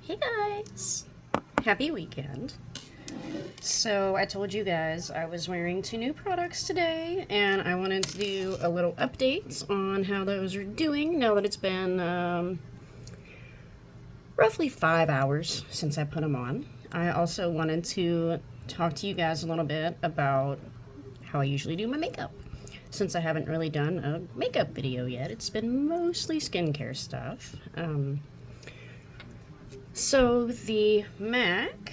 Hey guys! Happy weekend. So I told you guys I was wearing 2 new products today, and I wanted to do a little update on how those are doing now that it's been roughly 5 hours since I put them on. I also wanted to talk to you guys a little bit about how I usually do my makeup. Since I haven't really done a makeup video yet, it's been mostly skincare stuff. So the MAC,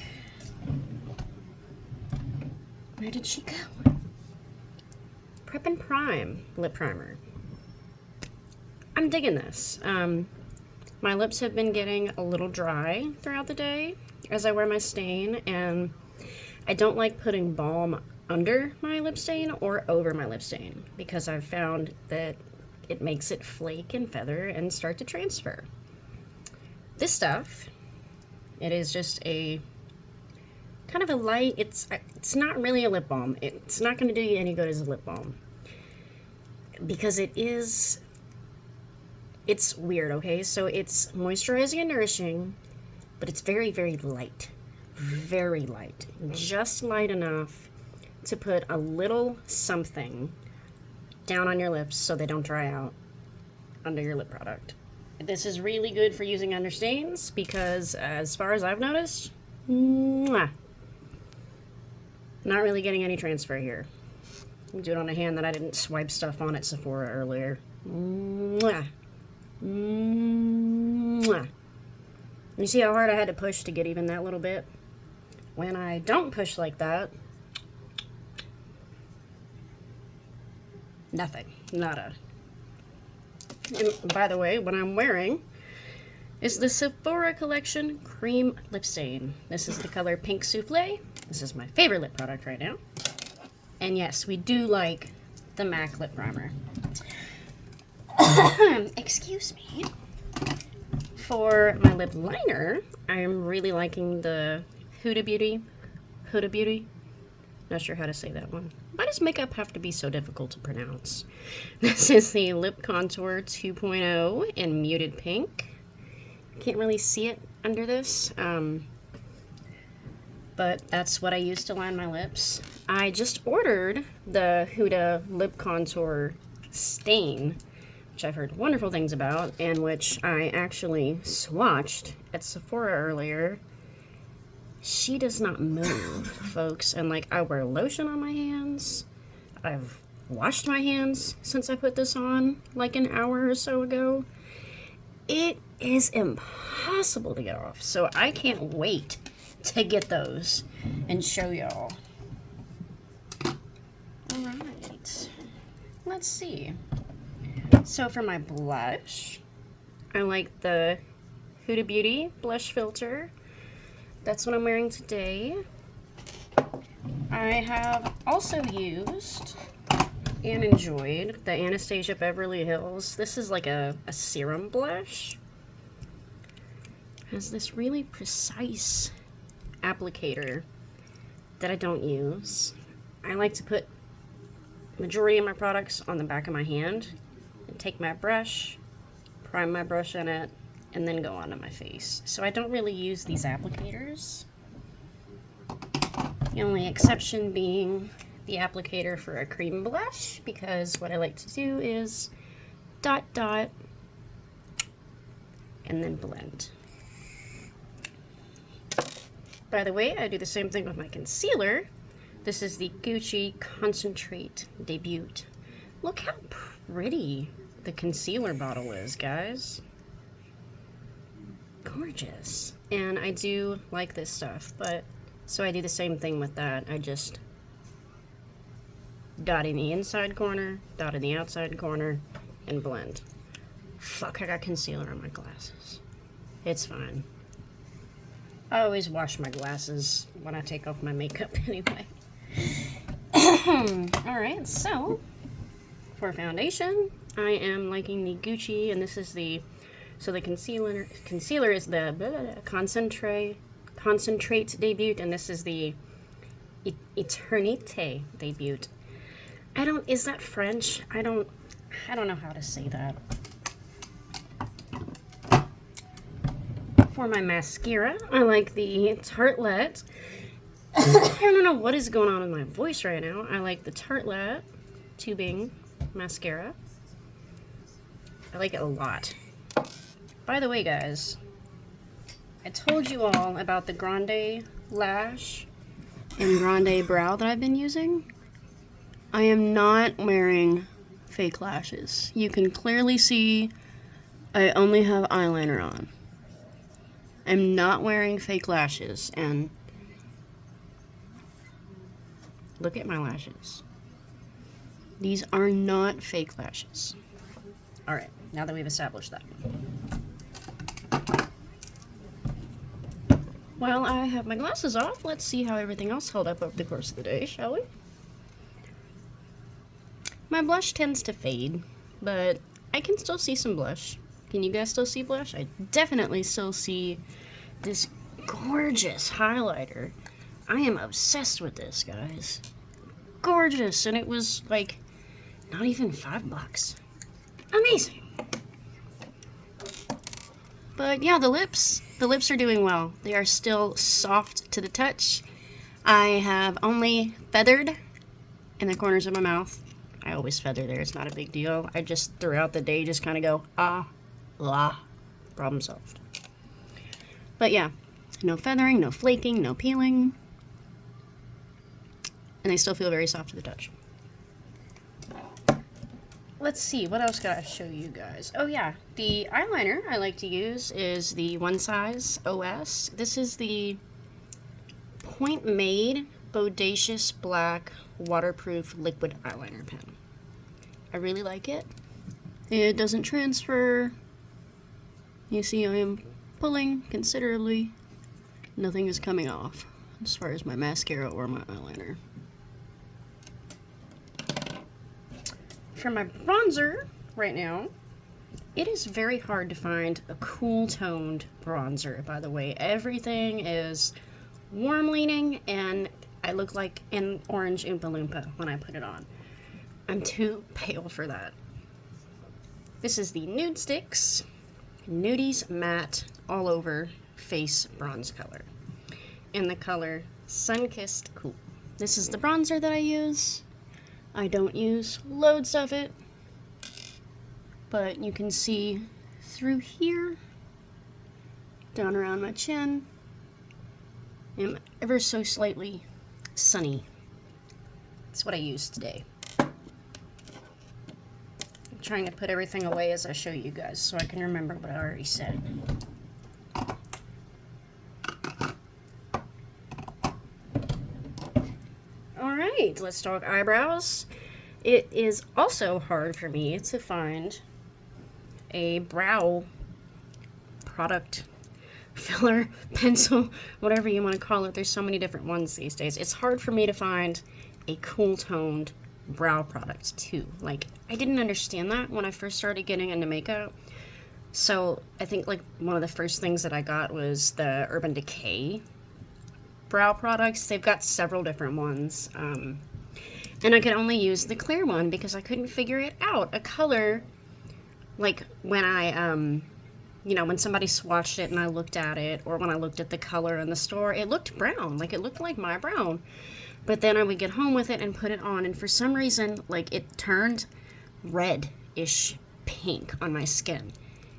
where did she go? Prep and Prime lip primer. I'm digging this. My lips have been getting a little dry throughout the day as I wear my stain, and I don't like putting balm under my lip stain or over my lip stain because I've found that it makes it flake and feather and start to transfer. This stuff, it is just a kind of a light, it's not really a lip balm. It's not going to do you any good as a lip balm because it's weird, okay? So it's moisturizing and nourishing, but it's very, very light. Very light. Just light enough to put a little something down on your lips so they don't dry out under your lip product. This is really good for using under stains because, as far as I've noticed, not really getting any transfer here. I'll do it on a hand that I didn't swipe stuff on at Sephora earlier. You see how hard I had to push to get even that little bit? When I don't push like that, nothing, nada. And by the way, what I'm wearing is the Sephora Collection Cream Lip Stain. This is the color Pink Souffle. This is my favorite lip product right now. And yes, we do like the MAC lip primer. Excuse me. For my lip liner, I'm really liking the Huda Beauty. Not sure how to say that one. Why does makeup have to be so difficult to pronounce? This is the Lip Contour 2.0 in Muted Pink. Can't really see it under this, but that's what I use to line my lips. I just ordered the Huda Lip Contour Stain, which I've heard wonderful things about, and which I actually swatched at Sephora earlier. She does not move, folks, and like I wear lotion on my hands. I've washed my hands since I put this on like an hour or so ago. It is impossible to get off, so I can't wait to get those and show y'all. Alright, let's see. So for my blush, I like the Huda Beauty blush filter. That's what I'm wearing today. I have also used and enjoyed the Anastasia Beverly Hills. This is like a serum blush. It has this really precise applicator that I don't use. I like to put majority of my products on the back of my hand and take my brush, prime my brush in it, and then go onto my face. So I don't really use these applicators. The only exception being the applicator for a cream blush, because what I like to do is dot dot and then blend. By the way, I do the same thing with my concealer. This is the Gucci Concentrate De Beaute. Look how pretty the concealer bottle is, guys. Gorgeous. And I do like this stuff, but so I do the same thing with that. I just dot in the inside corner, dot in the outside corner, and blend. Fuck, I got concealer on my glasses. It's fine. I always wash my glasses when I take off my makeup anyway. Alright, so for foundation, I am liking the Gucci, and this is the concealer is the Concentrate De Beaute, and this is the Eternite De Beaute. Is that French? I don't know how to say that. For my mascara, I like the Tartelette. I don't know what is going on in my voice right now. I like the Tartelette tubing mascara. I like it a lot. By the way, guys, I told you all about the Grande Lash and Grande Brow that I've been using. I am not wearing fake lashes. You can clearly see I only have eyeliner on. I'm not wearing fake lashes, and look at my lashes. These are not fake lashes. Alright, now that we've established that. While I have my glasses off, let's see how everything else held up over the course of the day, shall we? My blush tends to fade, but I can still see some blush. Can you guys still see blush? I definitely still see this gorgeous highlighter. I am obsessed with this, guys. Gorgeous, and it was like not even $5. Amazing. But yeah, the lips are doing well. They are still soft to the touch. I have only feathered in the corners of my mouth. I always feather there, it's not a big deal. I just throughout the day just kind of go ah, la, problem solved. But yeah, no feathering, no flaking, no peeling. And they still feel very soft to the touch. Let's see, what else gotta show you guys? Oh yeah, the eyeliner I like to use is the One Size OS. This is the Point Made Bodacious Black Waterproof Liquid Eyeliner Pen. I really like it. It doesn't transfer. You see I am pulling considerably. Nothing is coming off as far as my mascara or my eyeliner. For my bronzer right now, it is very hard to find a cool toned bronzer, by the way. Everything is warm leaning and I look like an orange Oompa Loompa when I put it on. I'm too pale for that. This is the Nude Sticks Nudies Matte All Over Face Bronze Color in the color Sun-Kissed Cool. This is the bronzer that I use. I don't use loads of it, but you can see through here, down around my chin, I'm ever so slightly sunny. That's what I use today. I'm trying to put everything away as I show you guys so I can remember what I already said. Alright, let's talk eyebrows. It is also hard for me to find a brow product, filler, pencil, whatever you want to call it. There's so many different ones these days. It's hard for me to find a cool toned brow product too. Like, I didn't understand that when I first started getting into makeup. So I think like one of the first things that I got was the Urban Decay brow products. They've got several different ones. And I could only use the clear one because I couldn't figure it out. A color, like when I, you know, when somebody swatched it and I looked at it, or when I looked at the color in the store, it looked brown. Like, it looked like my brown. But then I would get home with it and put it on, and for some reason, like, it turned red-ish pink on my skin.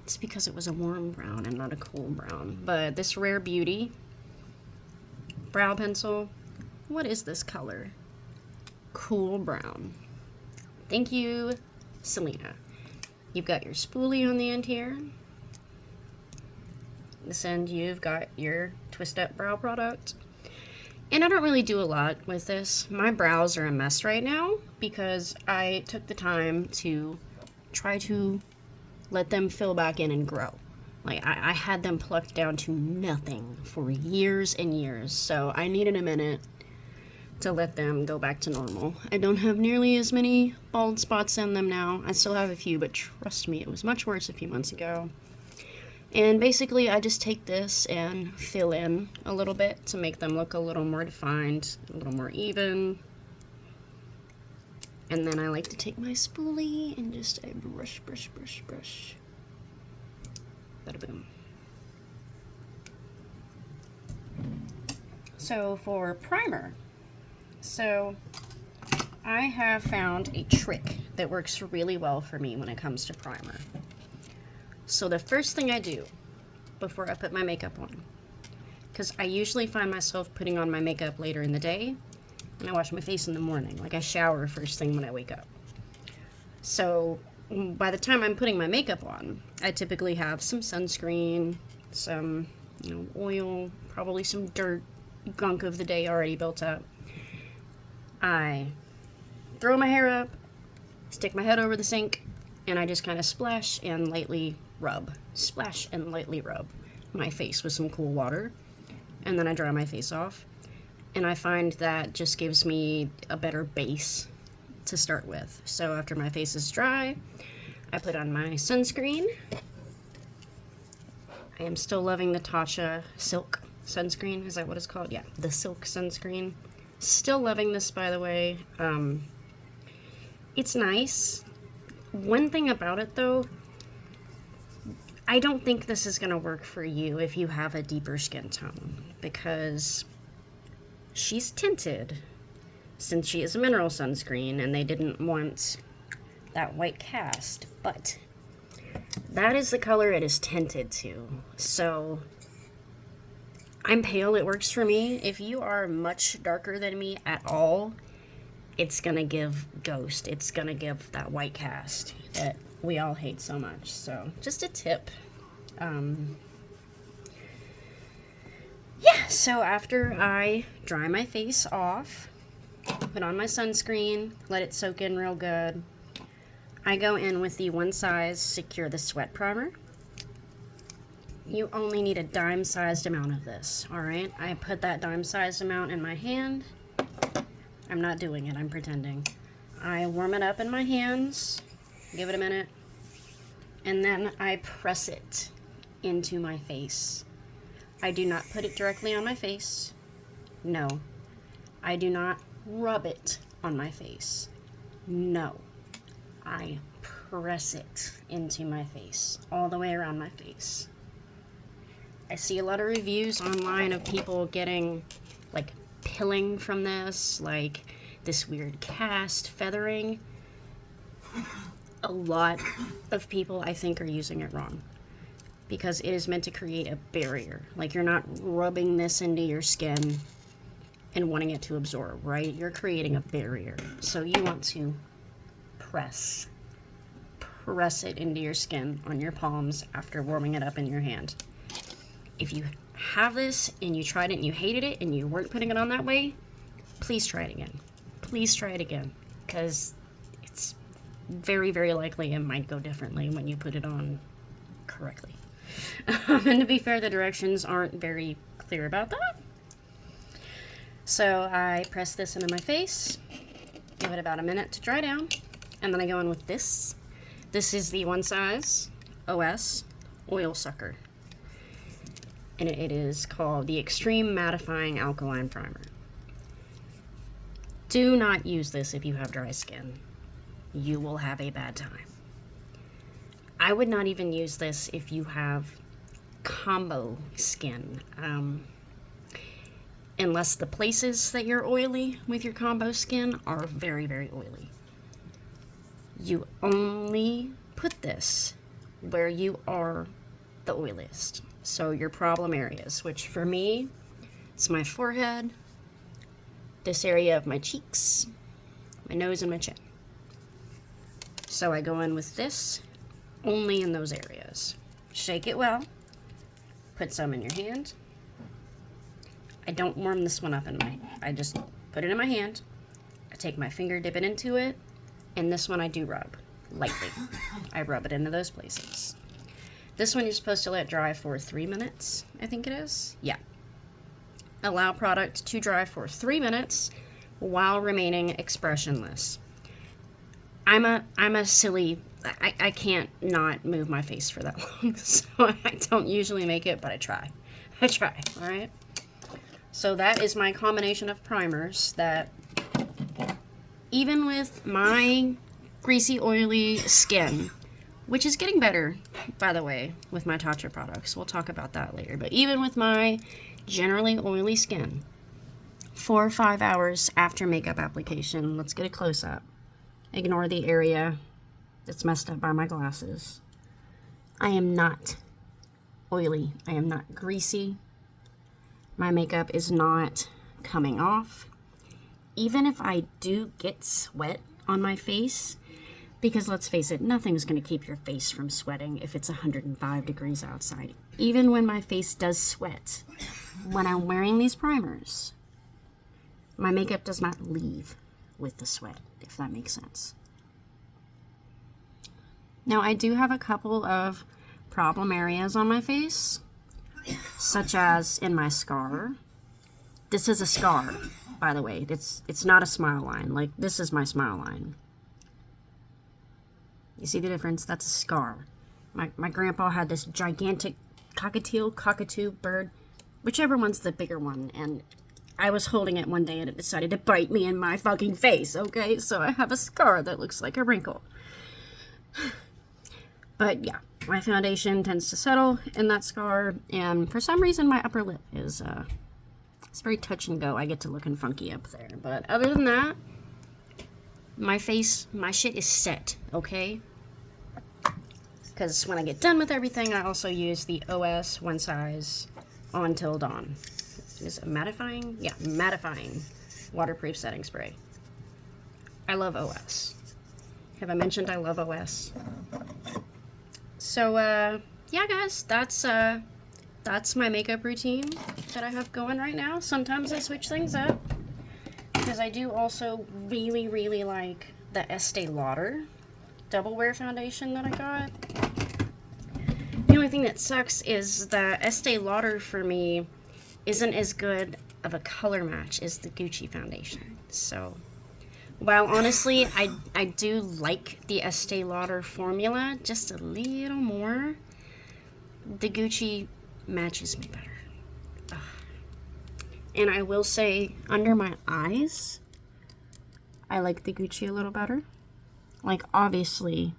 It's because it was a warm brown and not a cool brown. But this Rare Beauty brow pencil, what is this color? Cool brown. Thank you, Selena. You've got your spoolie on the end here. This end, you've got your Twist Up brow product. And I don't really do a lot with this. My brows are a mess right now because I took the time to try to let them fill back in and grow. Like, I had them plucked down to nothing for years and years, so I needed a minute to let them go back to normal. I don't have nearly as many bald spots in them now. I still have a few, but trust me, it was much worse a few months ago. And basically, I just take this and fill in a little bit to make them look a little more defined, a little more even. And then I like to take my spoolie and just brush. Bada boom. So for primer, so I have found a trick that works really well for me when it comes to primer. So the first thing I do before I put my makeup on, because I usually find myself putting on my makeup later in the day, and I wash my face in the morning. Like I shower first thing when I wake up. So by the time I'm putting my makeup on, I typically have some sunscreen, some oil, probably some dirt, gunk of the day already built up. I throw my hair up, stick my head over the sink, and I just kind of splash and lightly rub my face with some cool water, and then I dry my face off. And I find that just gives me a better base to start with. So after my face is dry, I put on my sunscreen. I am still loving the Tatcha Silk sunscreen. Is that what it's called? Yeah, the Silk sunscreen. Still loving this, by the way. It's nice. One thing about it, though, I don't think this is going to work for you if you have a deeper skin tone, because she's tinted since she is a mineral sunscreen and they didn't want that white cast, but that is the color it is tinted to. So I'm pale, it works for me. If you are much darker than me at all, it's gonna give ghost. It's gonna give that white cast that we all hate so much. So just a tip. Yeah, so after I dry my face off, put on my sunscreen, let it soak in real good, I go in with the One Size Secure the Sweat Primer. You only need a dime-sized amount of this, alright? I put that dime-sized amount in my hand. I'm not doing it, I'm pretending. I warm it up in my hands, give it a minute, and then I press it into my face. I do not put it directly on my face. No. I do not rub it on my face. No. I press it into my face, all the way around my face. I see a lot of reviews online of people getting, like, pilling from this, like, this weird cast, feathering. A lot of people, I think, are using it wrong, because it is meant to create a barrier. Like, you're not rubbing this into your skin and wanting it to absorb, right? You're creating a barrier. So you want to press it into your skin on your palms after warming it up in your hand. If you have this and you tried it and you hated it and you weren't putting it on that way, please try it again. Please try it again, because it's very, very likely it might go differently when you put it on correctly. And to be fair, the directions aren't very clear about that. So I press this into my face, give it about a minute to dry down, and then I go in with this. This is the One Size OS Oil Sucker. And it is called the Extreme Mattifying Alkaline Primer. Do not use this if you have dry skin. You will have a bad time. I would not even use this if you have combo skin. Unless the places that you're oily with your combo skin are very, very oily. You only put this where you are the oiliest. So your problem areas, which for me, it's my forehead, this area of my cheeks, my nose, and my chin. So I go in with this only in those areas. Shake it well. Put some in your hand. I don't warm this one up I just put it in my hand. I take my finger, dip it into it, and this one I do rub lightly. I rub it into those places. This one you're supposed to let dry for 3 minutes, I think it is. Yeah. Allow product to dry for 3 minutes while remaining expressionless. I'm a silly, I can't not move my face for that long, so I don't usually make it, but I try, all right? So that is my combination of primers that, even with my greasy, oily skin, which is getting better, by the way, with my Tatcha products. We'll talk about that later. But even with my generally oily skin, 4 or 5 hours after makeup application. Let's get a close-up. Ignore the area that's messed up by my glasses. I am not oily. I am not greasy. My makeup is not coming off. Even if I do get sweat on my face, because let's face it, nothing's going to keep your face from sweating if it's 105 degrees outside. Even when my face does sweat, when I'm wearing these primers, my makeup does not leave with the sweat, if that makes sense. Now, I do have a couple of problem areas on my face, such as in my scar. This is a scar, by the way. It's not a smile line. Like, this is my smile line. You see the difference? That's a scar. My grandpa had this gigantic cockatoo bird, whichever one's the bigger one, and I was holding it one day and it decided to bite me in my fucking face, okay? So I have a scar that looks like a wrinkle. But yeah, my foundation tends to settle in that scar, and for some reason my upper lip is, it's very touch and go. I get to looking funky up there. But other than that, my face, my shit is set, okay? Because when I get done with everything, I also use the OS One Size On Till Dawn. Is it mattifying? Yeah, mattifying waterproof setting spray. I love OS. Have I mentioned I love OS? So, yeah, guys, that's my makeup routine that I have going right now. Sometimes I switch things up, because I do also really, really like the Estee Lauder Double Wear Foundation that I got. The only thing that sucks is the Estee Lauder for me isn't as good of a color match as the Gucci foundation. So, while honestly, I do like the Estee Lauder formula just a little more, the Gucci matches me better. Ugh. And I will say, under my eyes, I like the Gucci a little better. Like, obviously,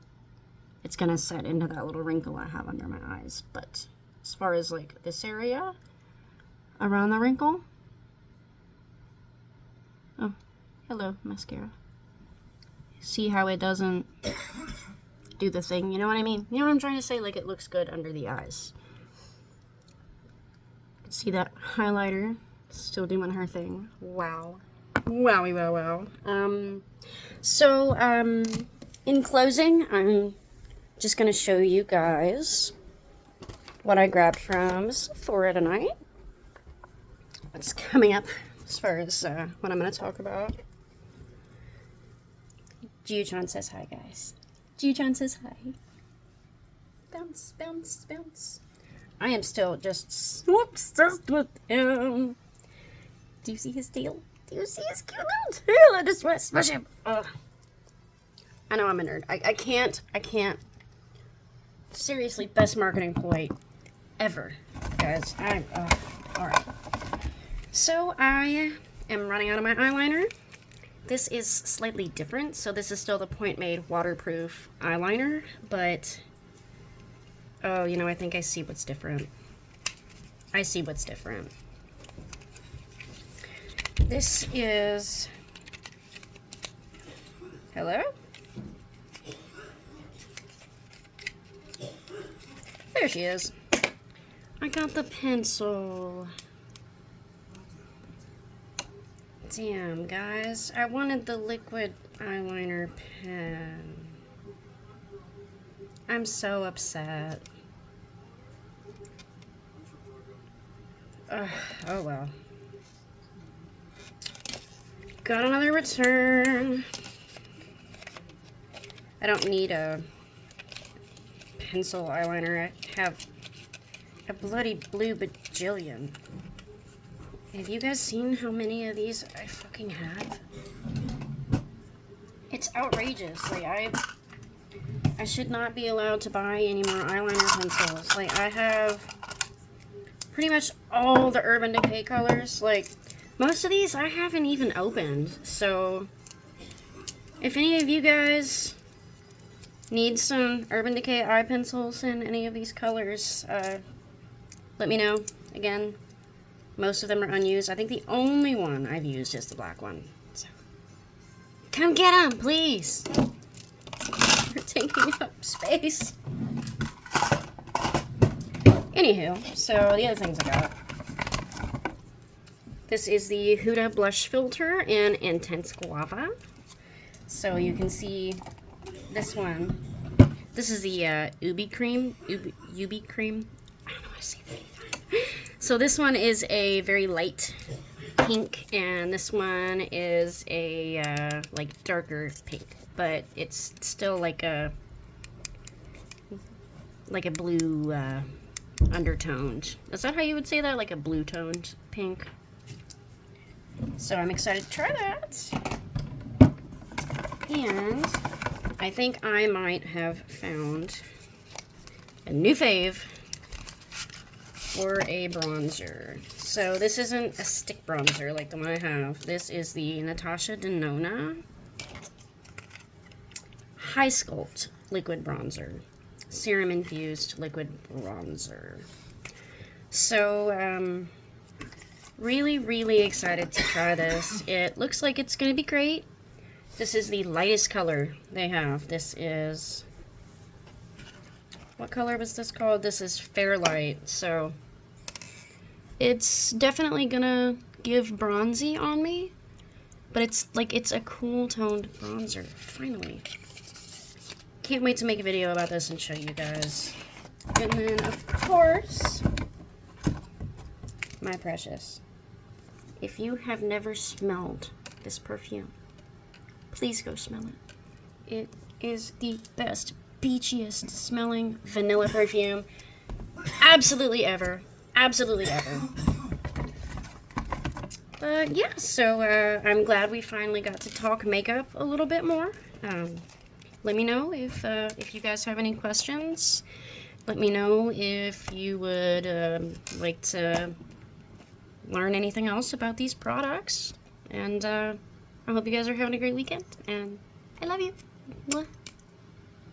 it's gonna set into that little wrinkle I have under my eyes, but as far as, like, this area around the wrinkle, oh, hello, mascara. See how it doesn't do the thing, you know what I mean? You know what I'm trying to say? Like, it looks good under the eyes. See that highlighter still doing her thing. Wow. Wowie wow wow. So, in closing, I'm just gonna show you guys what I grabbed from Sephora tonight. What's coming up as far as what I'm gonna talk about. Juchan says hi, guys. Juchan says hi. Bounce, bounce, bounce. I am still just obsessed with him. Do you see his tail? Do you see his cute little tail? I just want to smush him. Ugh. I know I'm a nerd. I can't. Seriously, best marketing ploy ever, guys. Alright. So, I am running out of my eyeliner. This is slightly different. So, this is still the Point Made waterproof eyeliner, but oh, you know, I think I see what's different. I see what's different. This is... Hello? There she is. I got the pencil. Damn, guys. I wanted the liquid eyeliner pen. I'm so upset. Oh well. Got another return. I don't need a pencil eyeliner. I have a bloody blue bajillion. Have you guys seen how many of these I fucking have? It's outrageous. Like, I should not be allowed to buy any more eyeliner pencils. Like, I have pretty much all the Urban Decay colors. Like, most of these I haven't even opened. So, if any of you guys need some Urban Decay eye pencils in any of these colors, let me know. Again, Most of them are unused. I think the only one I've used is the black one. So, come get them, please. They're taking up space. Anywho, so the other things I got. This is the Huda blush filter in Intense Guava. So you can see this one. This is the Ubi cream. Ubi cream. I don't know how to say that. So this one is a very light pink, and this one is a like darker pink, but it's still like a blue undertoned. Is that how you would say that? Like a blue toned pink. So I'm excited to try that. And I think I might have found a new fave for a bronzer. So this isn't a stick bronzer like the one I have. This is the Natasha Denona High Sculpt Liquid Bronzer. Serum infused liquid bronzer. So, really, really excited to try this. It looks like it's going to be great. This is the lightest color they have. This is, what color was this called? This is Fairlight. So it's definitely going to give bronzy on me, but it's a cool toned bronzer, finally. Can't wait to make a video about this and show you guys. And then, of course, my precious. If you have never smelled this perfume, please go smell it. It is the best, beachiest smelling vanilla perfume absolutely ever. Absolutely ever. But yeah, so I'm glad we finally got to talk makeup a little bit more. Let me know if you guys have any questions. Let me know if you would like to learn anything else about these products. And I hope you guys are having a great weekend. And I love you. Mwah.